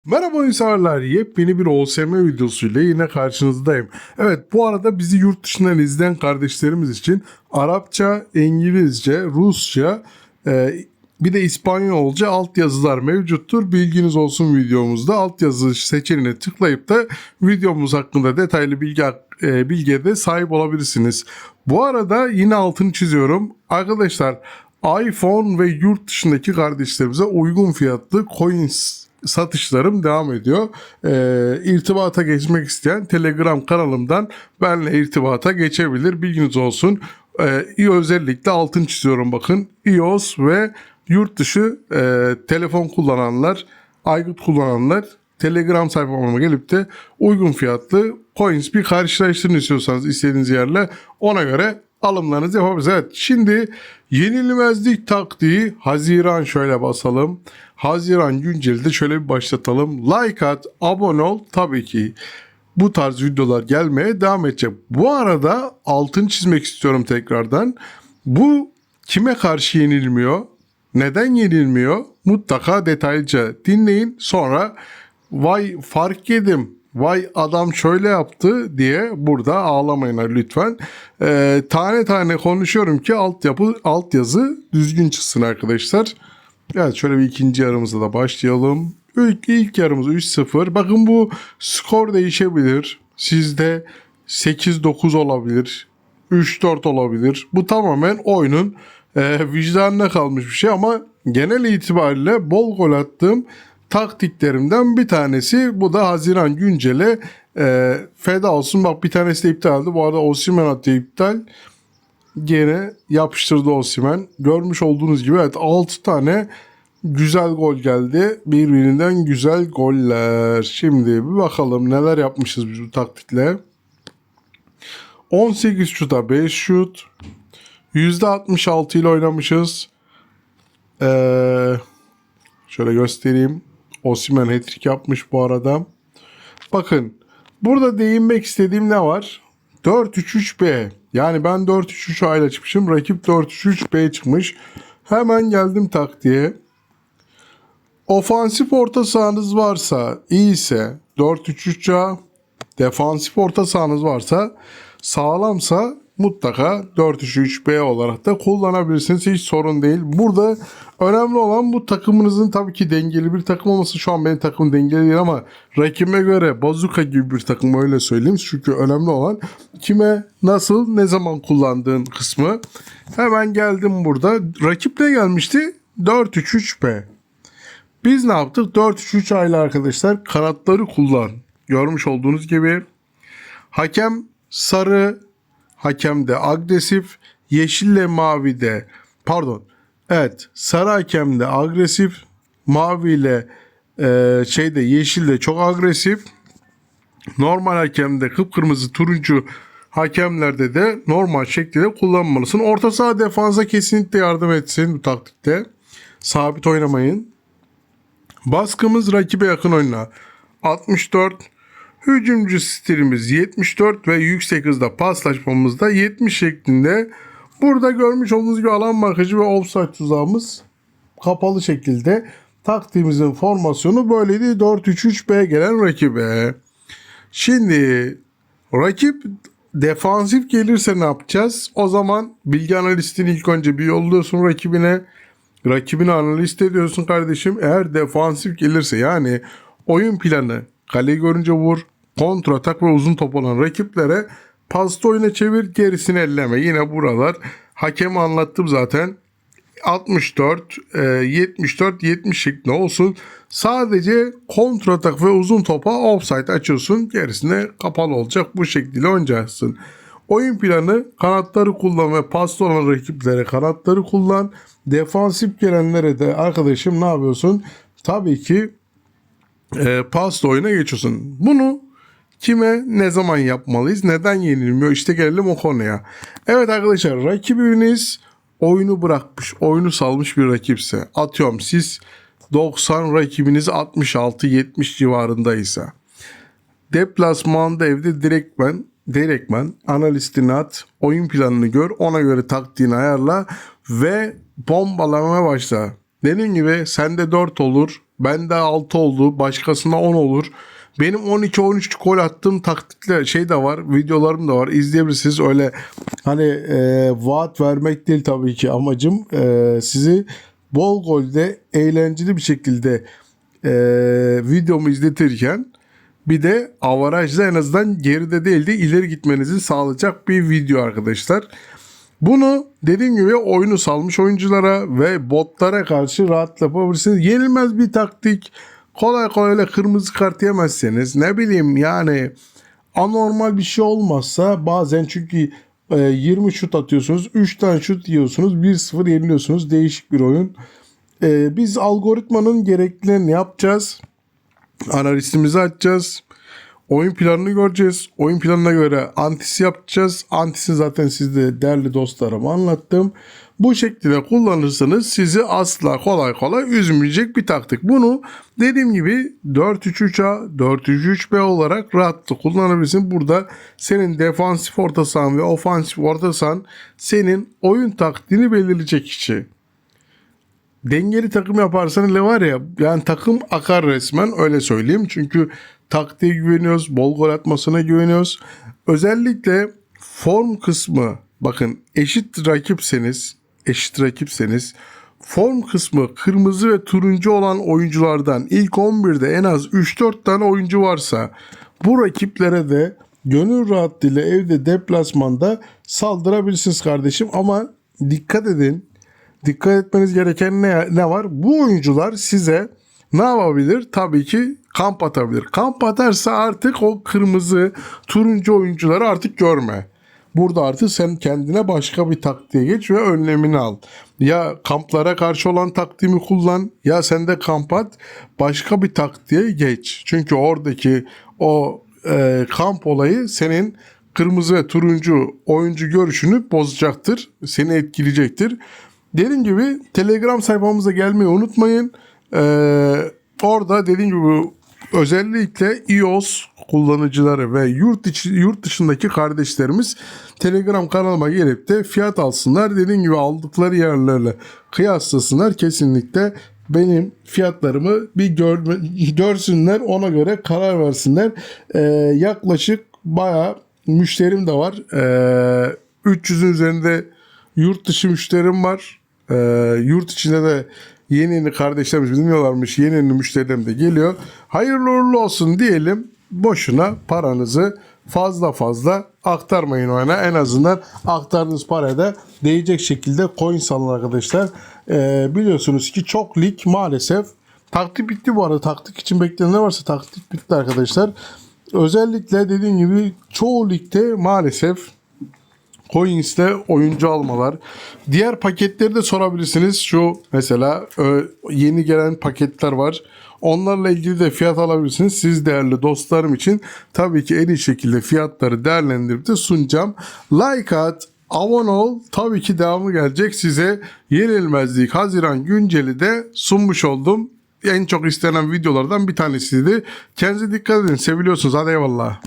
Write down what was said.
Merhaba oyunseverler, yepyeni bir OSM videosuyla yine karşınızdayım. Evet, bu arada bizi yurt dışından izleyen kardeşlerimiz için Arapça, İngilizce, Rusça, bir de İspanyolca altyazılar mevcuttur. Bilginiz olsun, videomuzda altyazı seçeneğine tıklayıp da videomuz hakkında detaylı bilgiye de sahip olabilirsiniz. Bu arada yine altını çiziyorum. Arkadaşlar, iPhone ve yurt dışındaki kardeşlerimize uygun fiyatlı coins satışlarım devam ediyor. İrtibata geçmek isteyen Telegram kanalımdan benimle irtibata geçebilir. Bilginiz olsun. Özellikle altın çiziyorum, bakın. iOS ve yurt dışı telefon kullananlar, aygıt kullananlar Telegram sayfama gelip de uygun fiyatlı coins bir karşılaştırın istiyorsanız istediğiniz yerle, ona göre alımlarınızı yapabilirsiniz. Evet, şimdi yenilmezlik taktiği Haziran, şöyle basalım. Haziran günceli de şöyle bir başlatalım. Like at, abone ol, tabii ki bu tarz videolar gelmeye devam edecek. Bu arada altın çizmek istiyorum tekrardan. Bu kime karşı yenilmiyor? Neden yenilmiyor? Mutlaka detaylıca dinleyin. Sonra vay fark yedim, vay adam şöyle yaptı diye burada ağlamayın lütfen. Tane tane konuşuyorum ki altyazı düzgün çıksın arkadaşlar. Evet, şöyle bir ikinci yarımıza da başlayalım. İlk yarımız 3-0. Bakın, bu skor değişebilir. Sizde 8-9 olabilir. 3-4 olabilir. Bu tamamen oyunun vicdanına kalmış bir şey, ama genel itibariyle bol gol attığım taktiklerimden bir tanesi. Bu da Haziran günceli feda olsun. Bak, bir tanesi de iptal oldu. Bu arada Osimhen attı iptal. Gene yapıştırdı Osimhen. Görmüş olduğunuz gibi, evet, 6 tane güzel gol geldi. Birbirinden güzel goller. Şimdi bir bakalım neler yapmışız biz bu taktikle. 18 şuta 5 şut. %66 ile oynamışız. Şöyle göstereyim. Osimhen hat-trick yapmış bu arada. Bakın, burada değinmek istediğim ne var? 4-3-3-B. Yani ben 4-3-3 ile çıkmışım. Rakip 4-3-3-B çıkmış. Hemen geldim taktiğe. Ofansif orta sahanız varsa, iyiyse 4-3-3'a, defansif orta sahanız varsa, sağlamsa mutlaka 4-3-3-B olarak da kullanabilirsiniz. Hiç sorun değil. Burada önemli olan bu takımınızın tabii ki dengeli bir takım olması. Şu an benim takımım dengeli değil, ama rakibime göre bazuka gibi bir takım, öyle söyleyeyim. Çünkü önemli olan kime, nasıl, ne zaman kullandığın kısmı. Hemen geldim burada. Rakip ne gelmişti? 4-3-3-B. Biz ne yaptık? 4-3-3 aile arkadaşlar. Kanatları kullan. Görmüş olduğunuz gibi. Hakem sarı, hakem de agresif. Yeşille mavi de, pardon. Evet, sarı hakem de agresif. Maviyle yeşil de çok agresif. Normal hakemde kıpkırmızı, turuncu hakemlerde de normal şekilde kullanmalısın. Orta saha defansa kesinlikle yardım etsin bu taktikte. Sabit oynamayın. Baskımız rakibe yakın oyuna 64. Hücumcu stilimiz 74 ve yüksek hızda paslaşmamız da 70 şeklinde. Burada görmüş olduğunuz gibi alan markajı ve offside tuzağımız kapalı şekilde. Taktiğimizin formasyonu böyleydi. 4-3-3-B gelen rakibe. Şimdi rakip defansif gelirse ne yapacağız? O zaman bilgi analistini ilk önce bir yolluyorsun rakibine. Rakibini analiz ediyorsun kardeşim. Eğer defansif gelirse, yani oyun planı kaleyi görünce vur, kontra atak ve uzun top olan rakiplere pasta oyuna çevir, gerisini elleme. Yine buralar hakeme anlattım zaten. 64, 74, 70 şeklinde olsun. Sadece kontra atak ve uzun topa offside açıyorsun. Gerisine kapalı olacak. Bu şekilde oynayacaksın. Oyun planı: kanatları kullan ve paslı olan rakiplere kanatları kullan. Defansif gelenlere de arkadaşım ne yapıyorsun? Tabii ki paslı oyuna geçiyorsun. Bunu kime, ne zaman yapmalıyız? Neden yenilmiyor? İşte gelelim o konuya. Evet arkadaşlar, rakibiniz oyunu bırakmış, oyunu salmış bir rakipse, atıyorum siz 90, rakibiniz 66-70 civarındaysa, deplasmanda evde direktmen analistini at, oyun planını gör, ona göre taktiğini ayarla ve bombalamaya başla. Dediğim gibi sende 4 olur, Bende 6 oldu. Başkasında 10 olur. Benim 12-13 gol attığım taktikle şey de var. Videolarım da var. İzleyebilirsiniz. Öyle hani vaat vermek değil tabii ki amacım. Sizi bol golde eğlenceli bir şekilde videomu izletirken bir de avarajla en azından geride değil de ileri gitmenizi sağlayacak bir video arkadaşlar. Bunu dediğim gibi oyunu salmış oyunculara ve botlara karşı rahat yapabilirsiniz. Yenilmez bir taktik. Kolay kolay öyle kırmızı kart yemezseniz, ne bileyim yani anormal bir şey olmazsa bazen, çünkü 20 şut atıyorsunuz, 3 tane şut yiyorsunuz, 1-0 yeniliyorsunuz. Değişik bir oyun. Biz algoritmanın gereklilerini yapacağız. Analistimizi açacağız. Oyun planını göreceğiz. Oyun planına göre antisi yapacağız. Antisini zaten sizde değerli dostlarıma anlattım. Bu şekilde kullanırsanız sizi asla kolay kolay üzmeyecek bir taktik. Bunu dediğim gibi 4-3-3A, 4-3-3B olarak rahatlıkla kullanabilirsin. Burada senin defansif orta sahan ve ofansif orta sahan senin oyun taktiğini belirleyecek kişi. Dengeli takım yaparsan hele var ya, yani takım akar resmen, öyle söyleyeyim. Çünkü taktiğe güveniyoruz, bol gol atmasına güveniyoruz. Özellikle form kısmı, bakın eşit rakipseniz form kısmı kırmızı ve turuncu olan oyunculardan ilk 11'de en az 3-4 tane oyuncu varsa bu rakiplere de gönül rahatlığıyla evde deplasmanda saldırabilirsiniz kardeşim. Ama dikkat edin. Dikkat etmeniz gereken ne var? Bu oyuncular size ne yapabilir? Tabii ki kamp atabilir. Kamp atarsa artık o kırmızı, turuncu oyuncuları artık görme. Burada artık sen kendine başka bir taktiğe geç ve önlemini al. Ya kamplara karşı olan taktiğimi kullan, ya sen de kamp at, başka bir taktiğe geç. Çünkü oradaki o kamp olayı senin kırmızı ve turuncu oyuncu görüşünü bozacaktır. Seni etkileyecektir. Dediğim gibi Telegram sayfamıza gelmeyi unutmayın. Orada dediğim gibi özellikle iOS kullanıcıları ve yurt dışındaki kardeşlerimiz Telegram kanalıma gelip de fiyat alsınlar. Dediğim gibi aldıkları yerlerle kıyaslasınlar. Kesinlikle benim fiyatlarımı bir görsünler, ona göre karar versinler. Yaklaşık bayağı müşterim de var. 300'ün üzerinde yurt dışı müşterim var. Yurt içinde de yeni kardeşlerimiz bilmiyorlarmış. Yeni müşterilerim de geliyor. Hayırlı uğurlu olsun diyelim. Boşuna paranızı fazla aktarmayın oyuna. En azından aktardığınız paraya da değecek şekilde coin salın arkadaşlar. Biliyorsunuz ki çok lig maalesef. Taktik bitti bu arada. Taktik için bekleyenler varsa taktik bitti arkadaşlar. Özellikle dediğim gibi çoğu ligde maalesef Coins'te oyuncu almalar. Diğer paketleri de sorabilirsiniz. Şu mesela yeni gelen paketler var. Onlarla ilgili de fiyat alabilirsiniz. Siz değerli dostlarım için tabii ki en iyi şekilde fiyatları değerlendirip de sunacağım. Like at, abone ol. Tabii ki devamı gelecek. Size Yenilmezlik Haziran günceli de sunmuş oldum. En çok istenen videolardan bir tanesiydi. Kendinize dikkat edin. Seviliyorsunuz. Hadi eyvallah.